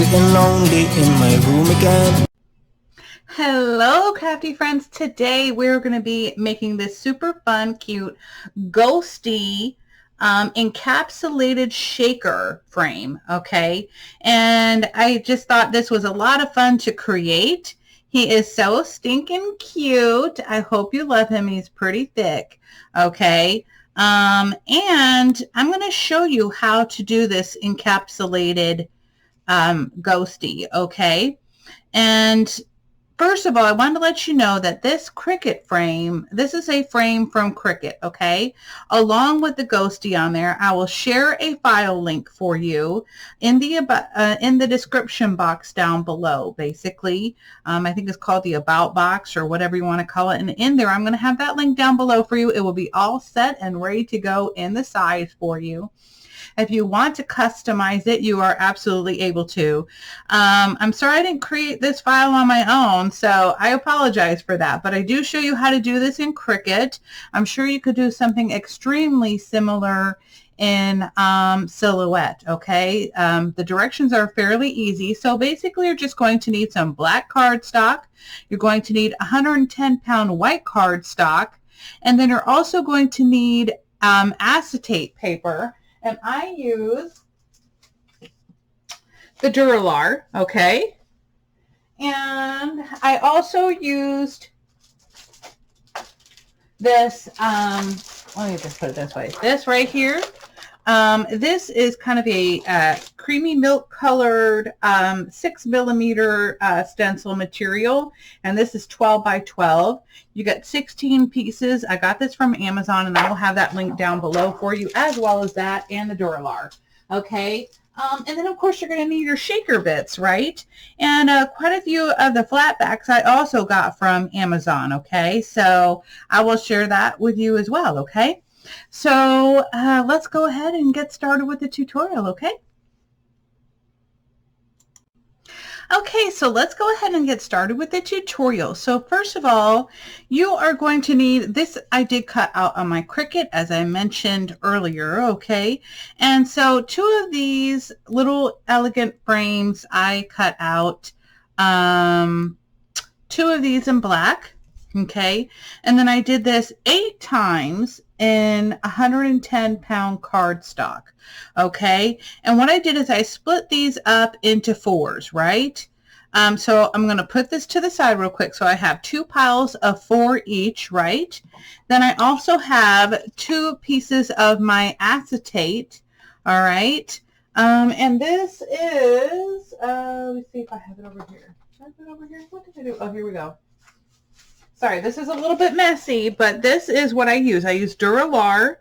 getting lonely in my room again. Hello, crafty friends. Today we're going to be making this super fun, cute, ghosty, encapsulated shaker frame, okay? And I just thought this was a lot of fun to create. He is so stinking cute. I hope you love him. He's pretty thick, okay? And I'm going to show you how to do this encapsulated ghosty, okay? And first of all, I wanted to let you know that this Cricut frame, this is a frame from Cricut, okay? Along with the ghosty on there, I will share a file link for you in the description box down below, basically. I think it's called the About box or whatever you want to call it. And in there, I'm going to have that link down below for you. It will be all set and ready to go in the size for you. If you want to customize it, you are absolutely able to. I'm sorry I didn't create this file on my own, so I apologize for that. But I do show you how to do this in Cricut. I'm sure you could do something extremely similar in Silhouette, okay? The directions are fairly easy. So basically, you're just going to need some black cardstock. You're going to need 110-pound white cardstock. And then you're also going to need acetate paper. And I use the Duralar, okay? And I also used this, let me just put it this way. This right here. This is kind of a creamy milk colored 6mm stencil material. And this is 12 by 12. You get 16 pieces. I got this from Amazon, and I will have that link down below for you, as well as that and the Duralar. Okay. And then, of course, you're going to need your shaker bits, right? And quite a few of the flat backs I also got from Amazon, okay? So I will share that with you as well, okay? So let's go ahead and get started with the tutorial, okay? Okay, so let's go ahead and get started with the tutorial. So first of all, you are going to need this. I did cut out on my Cricut, as I mentioned earlier, okay? And so two of these little elegant frames I cut out, two of these in black, okay? And then I did this 8 times in 110-pound cardstock, okay? And what I did is I split these up into 4s, right? So I'm going to put this to the side real quick. So I have 2 piles of 4 each, right? Then I also have 2 pieces of my acetate, all right? And this is, let's see if I have it over here. Did I have it over here? What did I do? Oh, here we go. Sorry, this is a little bit messy, but this is what I use. I use Duralar.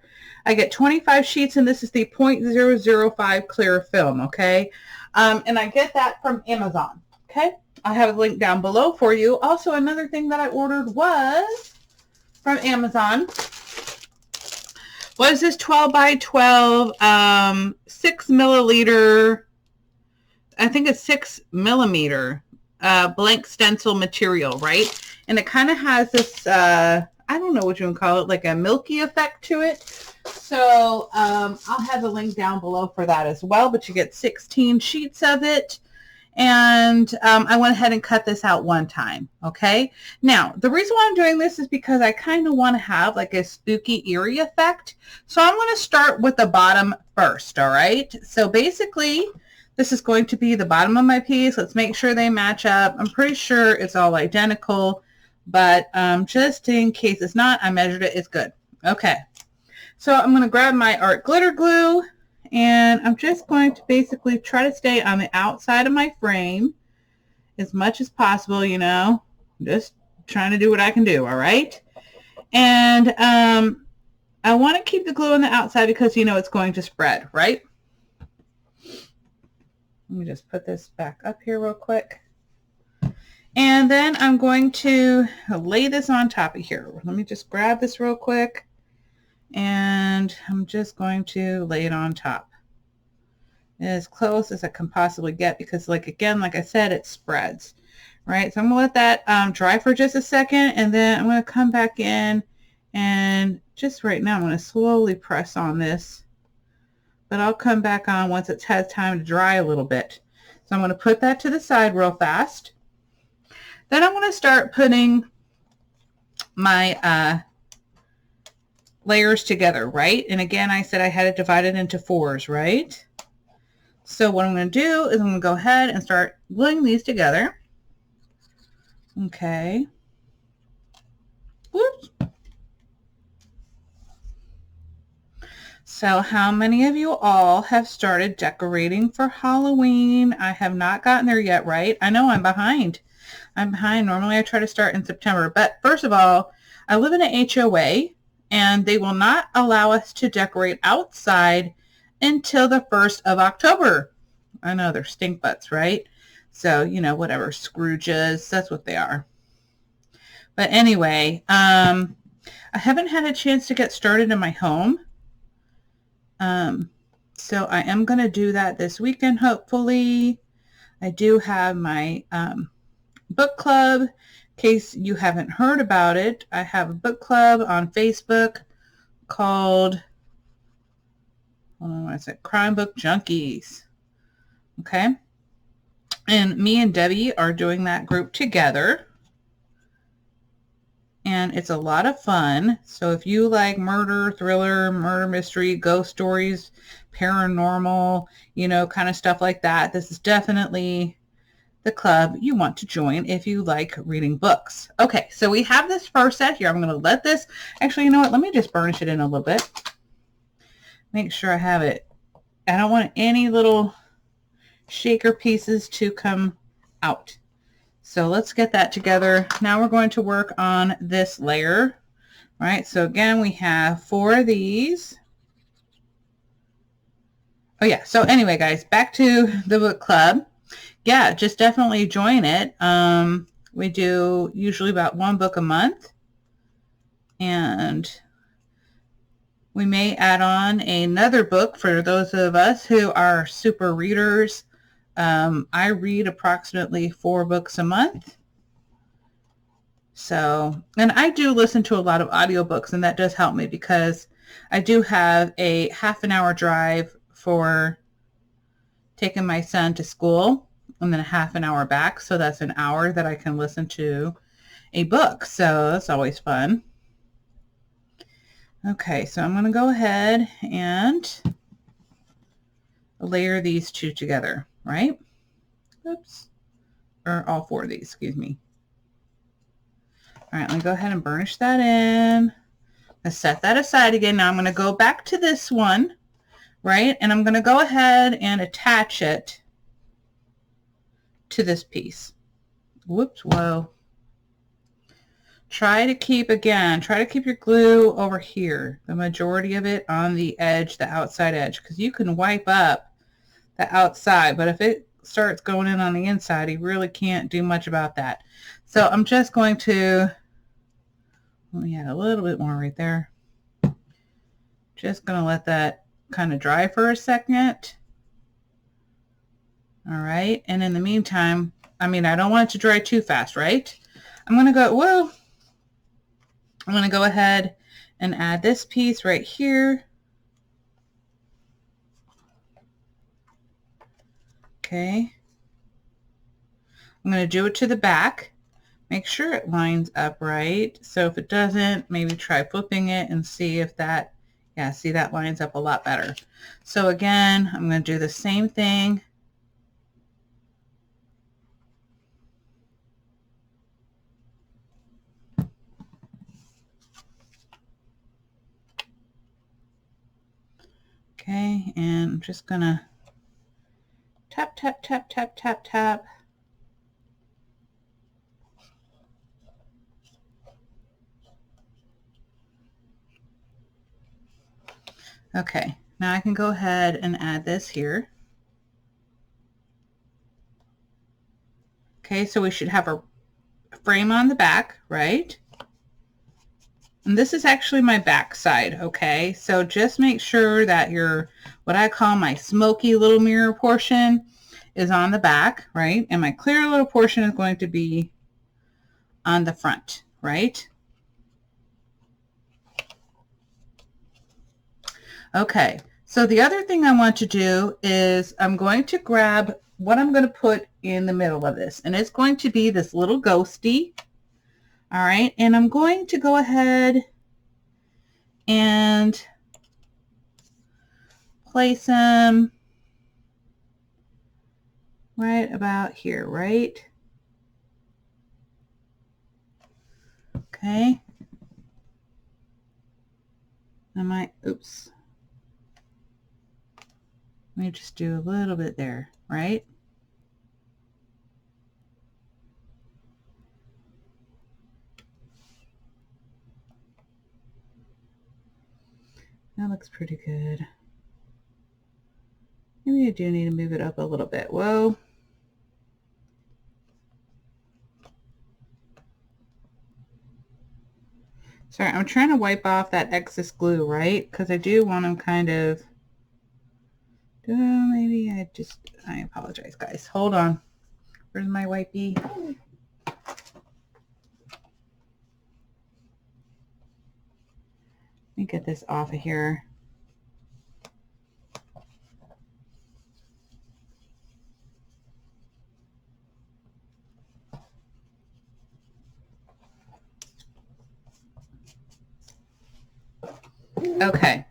I get 25 sheets, and this is the 0.005 clear film, okay? And I get that from Amazon, okay? I have a link down below for you. Also, another thing that I ordered was from Amazon was this 12 by 12 6 milliliter, I think it's 6 millimeter blank stencil material, right? And it kind of has this, I don't know what you would call it, like a Milky effect to it. So I'll have the link down below for that as well, but you get 16 sheets of it. And I went ahead and cut this out one time, okay? Now, the reason why I'm doing this is because I kind of want to have like a spooky, eerie effect. So I'm going to start with the bottom first, all right? So basically, this is going to be the bottom of my piece. Let's make sure they match up. I'm pretty sure it's all identical, but just in case it's not, I measured it. It's good. Okay. So I'm going to grab my art glitter glue, and I'm just going to basically try to stay on the outside of my frame as much as possible, you know, just trying to do what I can do, all right? And I want to keep the glue on the outside because, you know, it's going to spread, right? Let me just put this back up here real quick. And then I'm going to lay this on top of here. Let me just grab this real quick. And I'm just going to lay it on top as close as I can possibly get because, like, again, like I said, it spreads, right? So I'm going to let that dry for just a second, and then I'm going to come back in, and just right now I'm going to slowly press on this, but I'll come back on once it has time to dry a little bit. So I'm going to put that to the side real fast. Then I'm going to start putting my layers together, right? And again, I said I had it divided into 4s, right? So what I'm going to do is I'm going to go ahead and start gluing these together. Okay. Whoops. So how many of you all have started decorating for Halloween? I have not gotten there yet, right? I know I'm behind. I'm behind. Normally I try to start in September. But first of all, I live in an HOA and they will not allow us to decorate outside until the 1st of October. I know they're stink butts, right? So, you know, whatever, Scrooges, that's what they are. But anyway, I haven't had a chance to get started in my home. So I am going to do that this weekend, hopefully. I do have my book club. In case you haven't heard about it, I have a book club on Facebook called, what is it? Crime Book Junkies. Okay. And me and Debbie are doing that group together. And it's a lot of fun. So if you like murder, thriller, murder mystery, ghost stories, paranormal, you know, kind of stuff like that, this is definitely the club you want to join if you like reading books. Okay, so we have this first set here. I'm going to let this, actually, you know what? Let me just burnish it in a little bit. Make sure I have it. I don't want any little shaker pieces to come out. So let's get that together. Now we're going to work on this layer, right? So again, we have 4 of these. Oh yeah, so anyway, guys, back to the book club. Yeah, just definitely join it. We do usually about 1 book a month. And we may add on another book for those of us who are super readers. I read approximately 4 books a month. So, and I do listen to a lot of audiobooks, and that does help me because I do have a half-an-hour drive for taking my son to school and then a half-an-hour back. So that's an hour that I can listen to a book. So that's always fun. Okay, so I'm going to go ahead and layer these 2 together, right? Oops. Or all 4 of these, excuse me. All right, let me go ahead and burnish that in. Let's set that aside again. Now I'm going to go back to this one, right? And I'm going to go ahead and attach it to this piece. Whoops, whoa. Try to keep your glue over here, the majority of it on the edge, the outside edge, because you can wipe up the outside, but if it starts going in on the inside, you really can't do much about that. So I'm just going to, let me add a little bit more right there. Just going to let that kind of dry for a second. All right, and in the meantime, I mean, I don't want it to dry too fast, right? I'm going to go, I'm going to go ahead and add this piece right here. Okay. I'm going to do it to the back. Make sure it lines up right. So if it doesn't, maybe try flipping it and see if that, yeah, see that lines up a lot better. So again, I'm going to do the same thing. Okay, and I'm just going to tap, tap, tap, tap, tap, tap. Okay, now I can go ahead and add this here. Okay, so we should have a frame on the back, right? And this is actually my back side, okay? So just make sure that your, what I call my smoky little mirror portion is on the back, right? And my clear little portion is going to be on the front, right? Okay, so the other thing I want to do is I'm going to grab what I'm going to put in the middle of this. And it's going to be this little ghosty. All right. And I'm going to go ahead and place him right about here, right? Okay. Oops. Let me just do a little bit there, right? That looks pretty good. Maybe I do need to move it up a little bit. Whoa. Sorry, I'm trying to wipe off that excess glue, right? Because I do want them kind of... maybe I apologize, guys. Hold on. Where's my wipey? Let me get this off of here. Okay.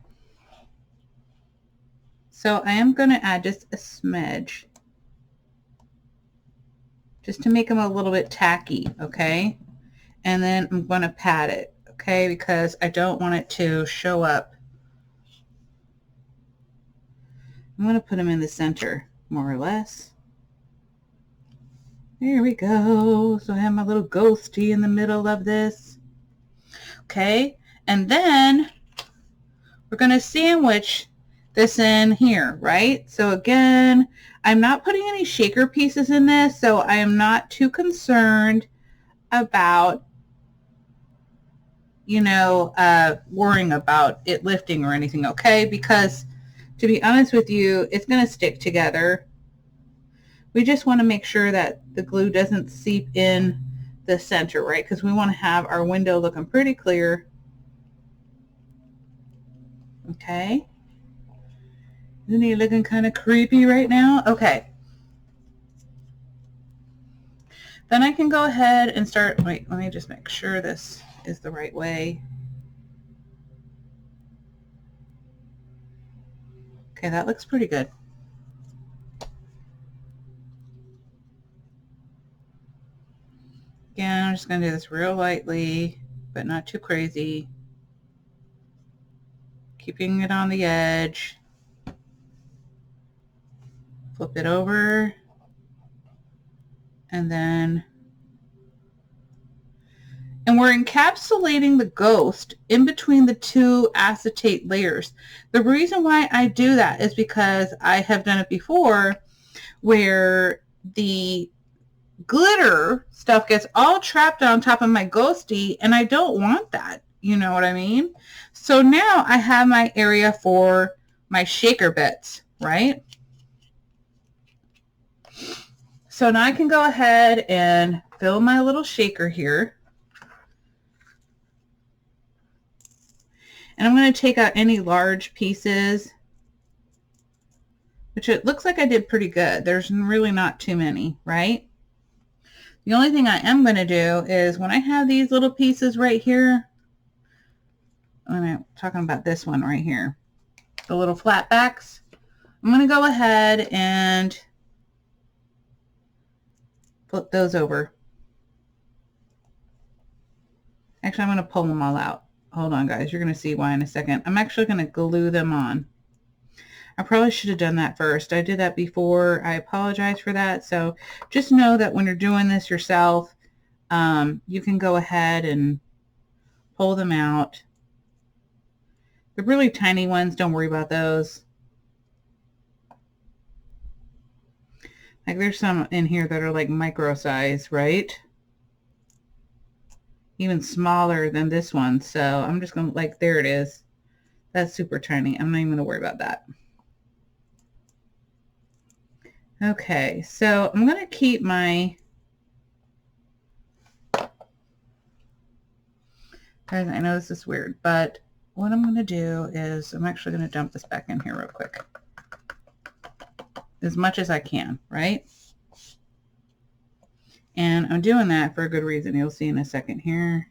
So I am going to add just a smidge, just to make them a little bit tacky, okay? And then I'm going to pat it, okay? Because I don't want it to show up. I'm going to put them in the center, more or less. There we go. So I have my little ghosty in the middle of this. Okay, and then we're going to sandwich this in here, right? So again, I'm not putting any shaker pieces in this, so I am not too concerned about, you know, worrying about it lifting or anything, okay? Because to be honest with you, it's going to stick together. We just want to make sure that the glue doesn't seep in the center, right? Because we want to have our window looking pretty clear. Okay. Isn't he looking kind of creepy right now? Okay. Then I can go ahead and start, wait, let me just make sure this is the right way. Okay, that looks pretty good. Again, I'm just going to do this real lightly, but not too crazy. Keeping it on the edge. Flip it over. And we're encapsulating the ghost in between the two acetate layers. The reason why I do that is because I have done it before where the glitter stuff gets all trapped on top of my ghosty, and I don't want that. You know what I mean? So now I have my area for my shaker bits, right? So now I can go ahead and fill my little shaker here. And I'm going to take out any large pieces, which it looks like I did pretty good. There's really not too many, right? The only thing I am going to do is when I have these little pieces right here, I'm talking about this one right here, the little flat backs, I'm going to go ahead and flip those over. Actually, I'm going to pull them all out. Hold on, guys. You're going to see why in a second. I'm actually going to glue them on. I probably should have done that first. I did that before. I apologize for that. So just know that when you're doing this yourself, you can go ahead and pull them out. The really tiny ones, don't worry about those. Like there's some in here that are like micro size, right? Even smaller than this one. So I'm just going to, like, there it is. That's super tiny. I'm not even going to worry about that. Okay, so I'm going to keep my, guys, I know this is weird, but what I'm going to do is I'm actually going to dump this back in here real quick. as much as I can, right? And I'm doing that for a good reason. You'll see in a second here.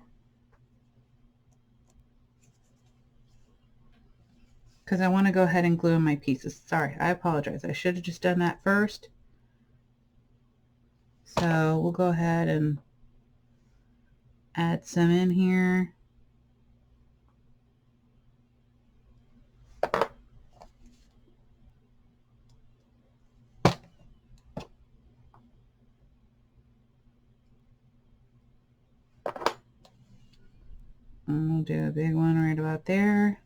Because I want to go ahead and glue in my pieces. Sorry, I apologize. I should have just done that first. So we'll go ahead and add some in here. And we'll do a big one right about there.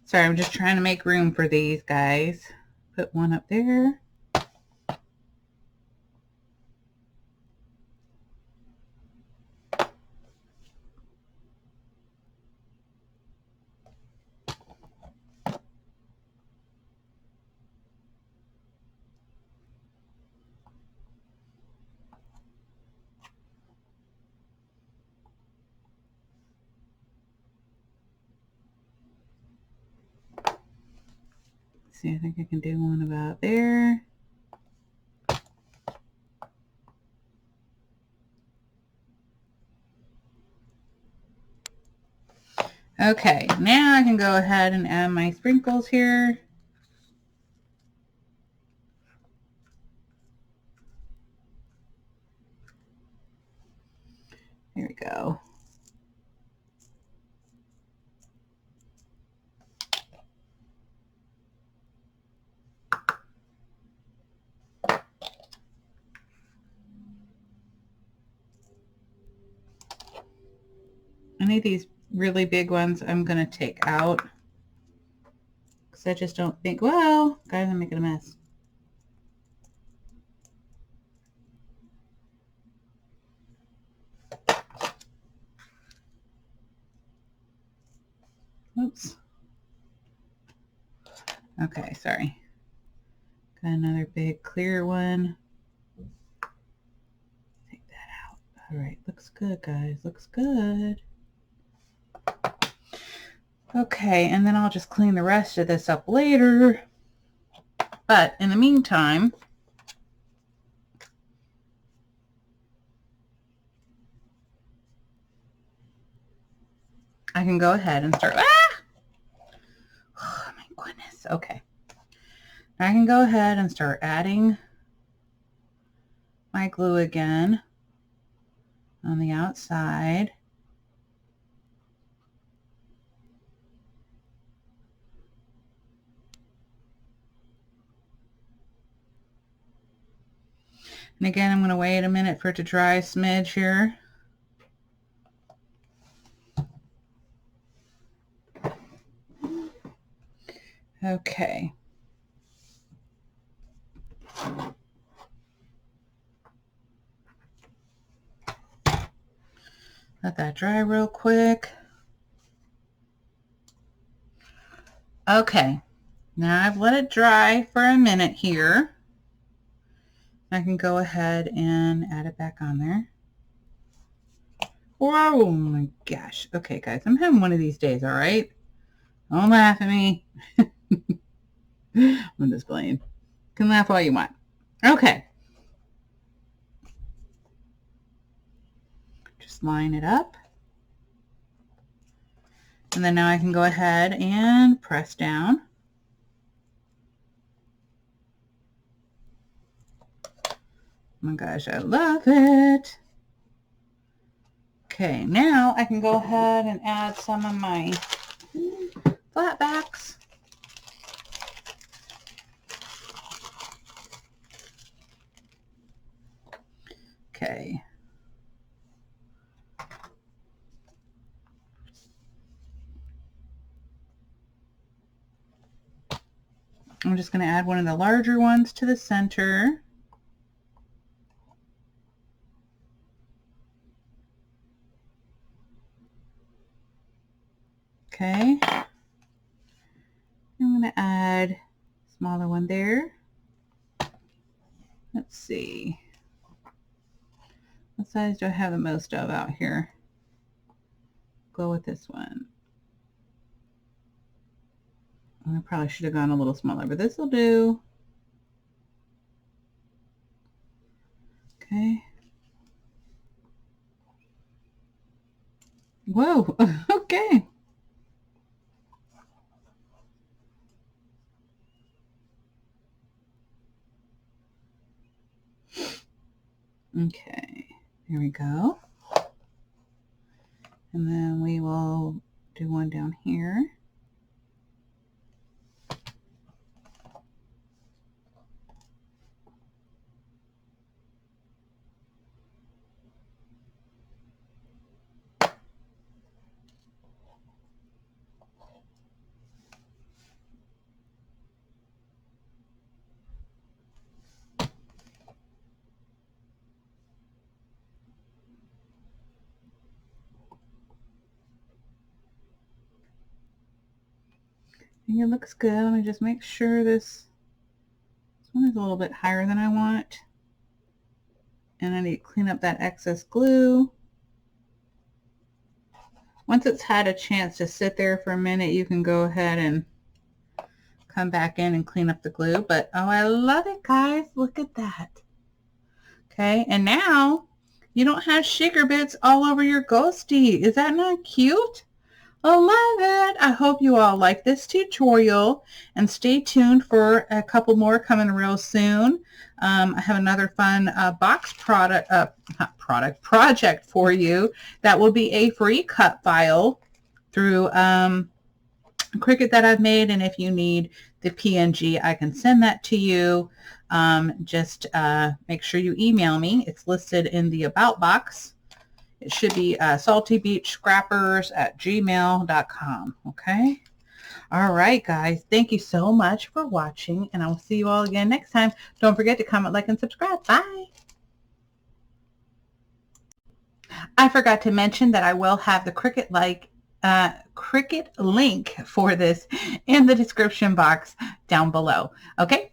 Sorry, I'm just trying to make room for these guys. Put one up there. See, I think I can do one about there. Okay, now I can go ahead and add my sprinkles here. There we go. Any of these really big ones I'm going to take out because I just don't think, well, guys, I'm making a mess. Oops. Okay, sorry. Got another big clear one. Take that out. All right, looks good, guys. Looks good. Okay, and then I'll just clean the rest of this up later. But in the meantime, I can go ahead and start. Ah! Oh my goodness. Okay. I can go ahead and start adding my glue again on the outside. And again, I'm going to wait a minute for it to dry a smidge here. Okay. Let that dry real quick. Okay. Now I've let it dry for a minute here. I can go ahead and add it back on there. Oh my gosh. Okay, guys, I'm having one of these days, all right? Don't laugh at me. I'm just playing. You can laugh all you want. Okay. Just line it up. And then now I can go ahead and press down. Oh my gosh, I love it. Okay, now I can go ahead and add some of my flat backs. Okay. I'm just going to add one of the larger ones to the center. Okay. I'm going to add a smaller one there. Let's see. What size do I have the most of out here? Go with this one. I probably should have gone a little smaller, but this will do. Okay. Whoa, okay. Okay, here we go. And then we will do one down here. I think it looks good. Let me just make sure this one is a little bit higher than I want. And I need to clean up that excess glue. Once it's had a chance to sit there for a minute, you can go ahead and come back in and clean up the glue. But oh, I love it, guys. Look at that. Okay, and now you don't have shaker bits all over your ghosty. Is that not cute? I love it. I hope you all like this tutorial, and stay tuned for a couple more coming real soon. I have another fun box project for you that will be a free cut file through Cricut that I've made, and if you need the PNG, I can send that to you. Just make sure you email me. It's listed in the About box. It should be saltybeachscrappers@gmail.com. Okay. All right, guys. Thank you so much for watching, and I will see you all again next time. Don't forget to comment, like, and subscribe. Bye. I forgot to mention that I will have the Cricut link for this in the description box down below. Okay.